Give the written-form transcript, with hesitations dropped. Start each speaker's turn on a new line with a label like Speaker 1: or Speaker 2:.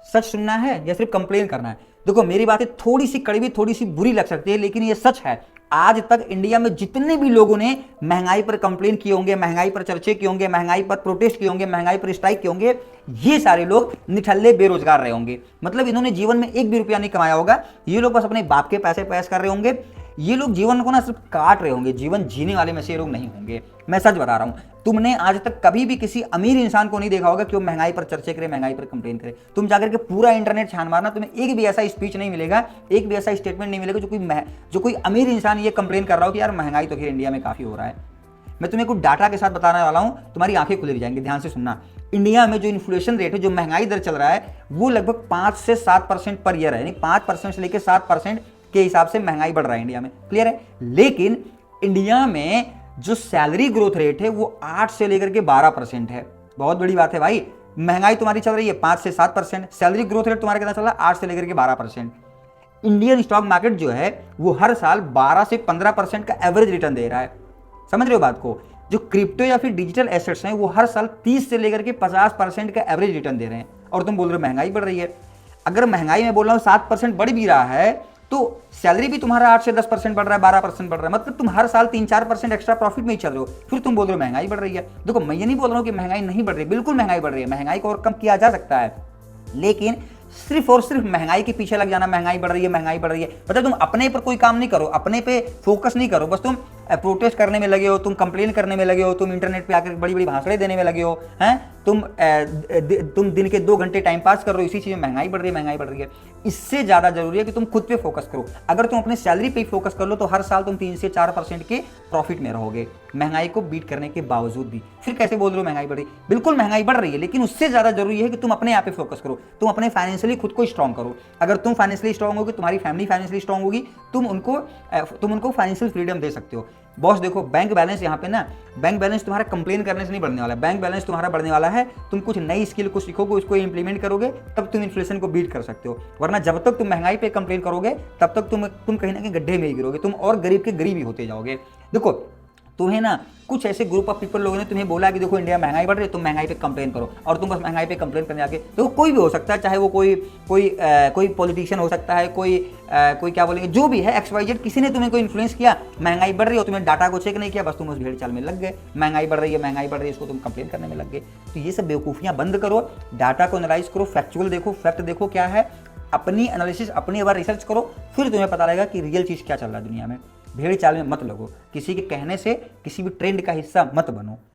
Speaker 1: सच सुनना है या सिर्फ कंप्लेन करना है? देखो मेरी बातें थोड़ी सी कड़वी, थोड़ी सी बुरी लग सकती है, लेकिन ये सच है। आज तक इंडिया में जितने भी लोगों ने महंगाई पर कंप्लेन किए होंगे, महंगाई पर चर्चे किए होंगे, महंगाई पर प्रोटेस्ट किए होंगे, महंगाई पर स्ट्राइक किए होंगे, ये सारे लोग निठल्ले बेरोजगार रहे होंगे। मतलब इन्होंने जीवन में एक भी रुपया नहीं कमाया होगा। ये लोग बस अपने बाप के पैसे पैस कर रहे होंगे। ये लोग जीवन को ना सिर्फ काट रहे होंगे, जीवन जीने वाले में से ये लोग नहीं होंगे। मैं सच बता रहा हूं, तुमने आज तक कभी भी किसी अमीर इंसान को नहीं देखा होगा कि वो महंगाई पर चर्चा करे, महंगाई पर कंप्लेन करे। तुम जाकर के पूरा इंटरनेट छान मारना, तुम्हें एक भी ऐसा स्पीच नहीं मिलेगा, एक भी ऐसा स्टेटमेंट नहीं मिलेगा जो कोई अमीर इंसान ये कंप्लेन कर रहा हो कि यार महंगाई तो फिर इंडिया में काफी हो रहा है। मैं तुम्हें कुछ डाटा के साथ बताने वाला हूं, तुम्हारी आंखें खुल जाएंगी, ध्यान से सुनना। इंडिया में जो इन्फ्लेशन रेट है, जो महंगाई दर चल रहा है, वो लगभग 5 से 7% पर ईयर है। यानी 5% से लेकर 7% के हिसाब से महंगाई बढ़ रहा है इंडिया में। क्लियर है? लेकिन इंडिया में जो सैलरी ग्रोथ रेट है वो 8 से लेकर के 12% है। बहुत बड़ी बात है भाई। महंगाई तुम्हारी चल रही है 5 से 7%, सैलरी ग्रोथ रेट तुम्हारा कितना चल रहा है? 8 से लेकर के 12%। इंडियन स्टॉक मार्केट जो है वो हर साल 12 से 15% का एवरेज रिटर्न दे रहा है। समझ रहे हो बात को? जो क्रिप्टो या फिर डिजिटल एसेट्स हैं वो हर साल 30 से लेकर के 50% का एवरेज रिटर्न दे रहे हैं, और तुम बोल रहे हो महंगाई बढ़ रही है। अगर महंगाई में बोल रहा हूँ 7% बढ़ भी रहा है, तो सैलरी भी तुम्हारा 8 से 10% बढ़ रहा है, 12% बढ़ रहा है, मतलब तुम हर साल 3-4% एक्स्ट्रा प्रॉफिट में ही चल रहे हो, फिर तुम बोल रहे हो महंगाई बढ़ रही है। देखो मैं ये नहीं बोल रहा हूँ कि महंगाई नहीं बढ़ रही, बिल्कुल महंगाई बढ़ रही है, महंगाई को और कम किया जा सकता है, लेकिन सिर्फ और सिर्फ महंगाई के पीछे लग जाना, महंगाई बढ़ रही है, महंगाई बढ़ रही है, मतलब तुम अपने पर कोई काम नहीं करो, अपने पे फोकस नहीं करो, बस तुम प्रोटेस्ट करने में लगे हो, तुम कंप्लेन करने में लगे हो, तुम इंटरनेट पे आकर बड़ी बड़ी भाषणें देने में लगे हो, हैं तुम दिन के 2 घंटे टाइम पास कर रहे हो, इसी चीज में महंगाई बढ़ रही है, महंगाई बढ़ रही है। इससे ज्यादा जरूरी है कि तुम खुद पे फोकस करो। अगर तुम अपने सैलरी पे फोकस कर लो तो हर साल तुम 3 से 4% के प्रॉफिट में रहोगे, महंगाई को बीट करने के बावजूद भी। फिर कैसे बोल रहे हो महंगाई बढ़ रही? बिल्कुल महंगाई बढ़ रही है, लेकिन उससे ज्यादा जरूरी है कि तुम अपने आप पे फोकस करो, तुम अपने फाइनेंशियली खुद को स्ट्रॉन्ग करो। अगर तुम फाइनेंशियली स्ट्रॉन्ग होगी, तुम्हारी फैमिली फाइनेंशियली स्ट्रॉन्ग होगी, तुम उनको फाइनेंशियल फ्रीडम दे सकते हो। बॉस देखो, बैंक बैलेंस यहाँ पे ना, बैंक बैलेंस तुम्हारा कंप्लेन करने से नहीं बढ़ने वाला है, बैंक बैलेंस तुम्हारा बढ़ने वाला है, तुम कुछ नई स्किल को सीखोगे, उसको इंप्लीमेंट करोगे, तब तुम इन्फ्लेशन को बीट कर सकते हो। वरना जब तक तुम महंगाई पे कंप्लेन करोगे तब तक तुम कहीं ना कहीं गड्ढे में ही गिरोगे, तुम और गरीब के गरीब ही होते जाओगे। देखो तुम्हें ना कुछ ऐसे ग्रुप ऑफ पीपल लोगों ने तुम्हें बोला कि देखो इंडिया महंगाई बढ़ रही है, तुम महंगाई पे कंप्लेन करो, और तुम बस महंगाई पे कंप्लेन करने आके, देखो कोई भी हो सकता है, चाहे वो कोई पॉलिटिशियन हो सकता है, कोई क्या बोलेंगे, जो भी है XYZ, किसी ने तुम्हें कोई इन्फ्लुएंस किया, महंगाई बढ़ रही हो, तुम्हें डाटा को चेक नहीं किया, बस तुम उस भेड़ चाल में लग गए, महंगाई बढ़ रही है, महंगाई बढ़ रही है, इसको तुम कंप्लेन करने में लग गए। तो ये सब बेवकूफियां बंद करो, डाटा को एनालाइज करो, फैक्चुअल देखो, फैक्ट देखो क्या है, अपनी एनालिसिस, अपनी बार रिसर्च करो, फिर तुम्हें पता लगेगा कि रियल चीज क्या चल रहा है दुनिया में। भेड़ चाल में मत लगो, किसी के कहने से किसी भी ट्रेंड का हिस्सा मत बनो।